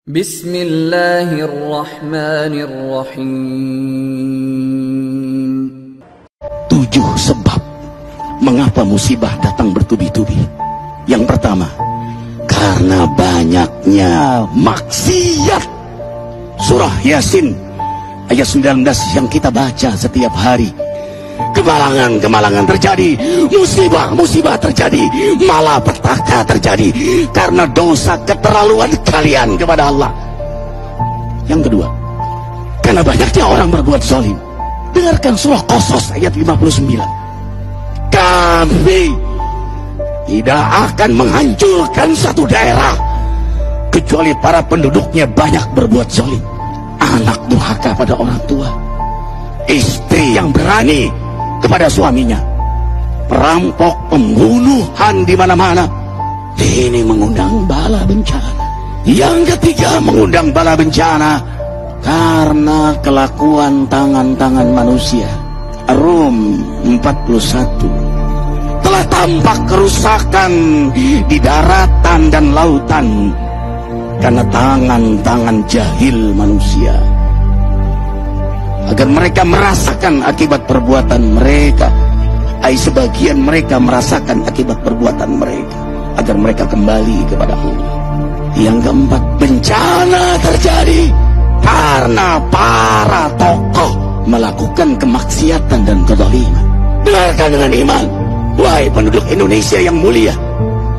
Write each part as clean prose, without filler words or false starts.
Bismillahirrahmanirrahim. 7 sebab mengapa musibah datang bertubi-tubi. Yang pertama, karena banyaknya maksiat. Surah Yasin ayat 19 yang kita baca setiap hari. Kemalangan terjadi, musibah terjadi, malapetaka terjadi karena dosa keterlaluan kalian kepada Allah. Yang kedua, karena banyaknya orang berbuat zalim. Dengarkan surah Qasas ayat 59. Kami tidak akan menghancurkan satu daerah kecuali para penduduknya banyak berbuat zalim. Anak durhaka pada orang tua, istri yang berani kepada suaminya, perampok, pembunuhan di mana-mana. Ini mengundang bala bencana. Yang ketiga, mengundang bala bencana karena kelakuan tangan-tangan manusia. Rum 41. Telah tampak kerusakan di daratan dan lautan karena tangan-tangan jahil manusia, agar mereka merasakan akibat perbuatan mereka. Sebagian mereka merasakan akibat perbuatan mereka, agar mereka kembali kepada Allah. Yang keempat, bencana terjadi karena para tokoh melakukan kemaksiatan dan kezaliman. Dengarkan dengan iman, wahai penduduk Indonesia yang mulia,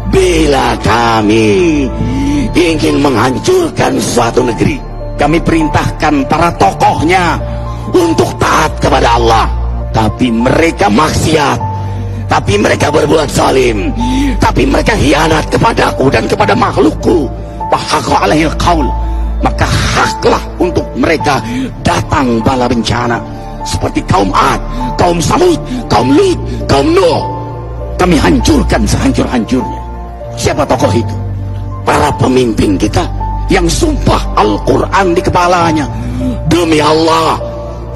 bila kami ingin menghancurkan suatu negeri, kami perintahkan para tokohnya untuk taat kepada Allah, tapi mereka maksiat, tapi mereka berbuat zalim, tapi mereka hianat kepadaku dan kepada makhlukku. Fahaqa alaihil qaul, maka haklah untuk mereka datang bala bencana seperti kaum Ad, kaum Samud, kaum Lut, kaum Nuh. Kami hancurkan sehancur-hancurnya. Siapa tokoh itu? Para pemimpin kita yang sumpah Al-Quran di kepalanya, demi Allah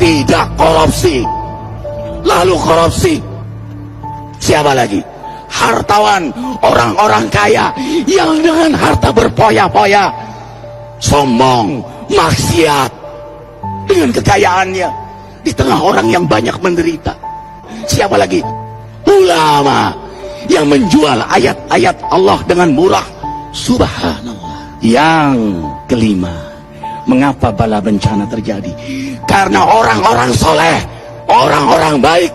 tidak korupsi. Lalu korupsi. Siapa lagi? Hartawan, orang-orang kaya yang dengan harta berpoya-poya, sombong, maksiat dengan kekayaannya di tengah orang yang banyak menderita. Siapa lagi? Ulama yang menjual ayat-ayat Allah dengan murah. Subhanallah. Yang kelima, mengapa bala bencana terjadi? Karena orang-orang soleh, orang-orang baik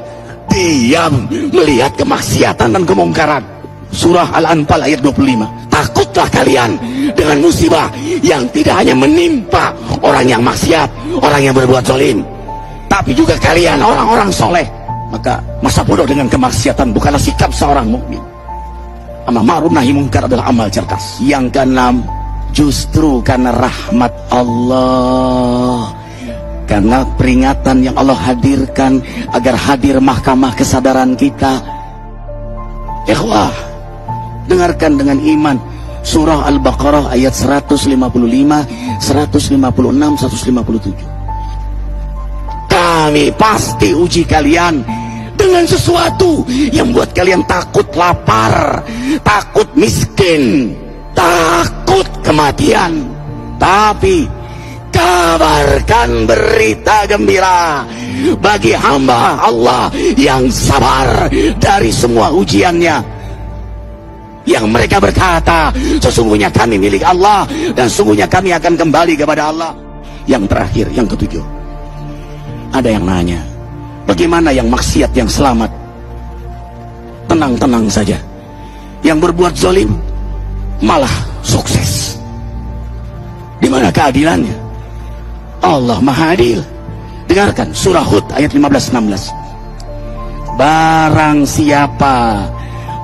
diam melihat kemaksiatan dan kemungkaran. Surah Al-Anfal ayat 25. Takutlah kalian dengan musibah yang tidak hanya menimpa orang yang maksiat, orang yang berbuat zalim, tapi juga kalian orang-orang soleh. Maka masa bodoh dengan kemaksiatan bukanlah sikap seorang mukmin. Amar ma'ruf nahi munkar adalah amal cerdas. Yang keenam, justru karena rahmat Allah, karena peringatan yang Allah hadirkan agar hadir mahkamah kesadaran kita. Ikhwah, dengarkan dengan iman surah Al-Baqarah ayat 155, 156, 157. Kami pasti uji kalian dengan sesuatu yang buat kalian takut lapar, takut miskin, takut kematian. Tapi kabarkan berita gembira bagi hamba Allah yang sabar dari semua ujiannya, yang mereka berkata, sesungguhnya kami milik Allah dan sungguhnya kami akan kembali kepada Allah. Yang terakhir, yang ketujuh, ada yang nanya, bagaimana yang maksiat yang selamat? Tenang-tenang saja. Yang berbuat zalim malah sukses. Di mana keadilannya? Allah Maha Adil. Dengarkan surah Hud ayat 15-16. Barang siapa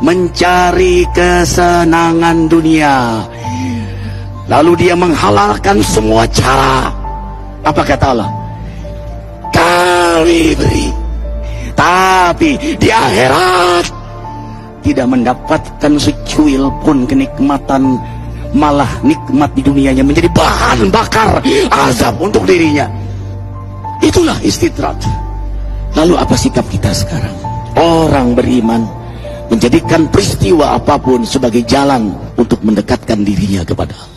mencari kesenangan dunia, lalu dia menghalalkan semua cara, apa kata Allah? Kami beri, tapi di akhirat tidak mendapatkan secuil pun kenikmatan, malah nikmat di dunianya menjadi bahan bakar azab untuk dirinya. Itulah istidrat. Lalu apa sikap kita sekarang? Orang beriman menjadikan peristiwa apapun sebagai jalan untuk mendekatkan dirinya kepada Allah.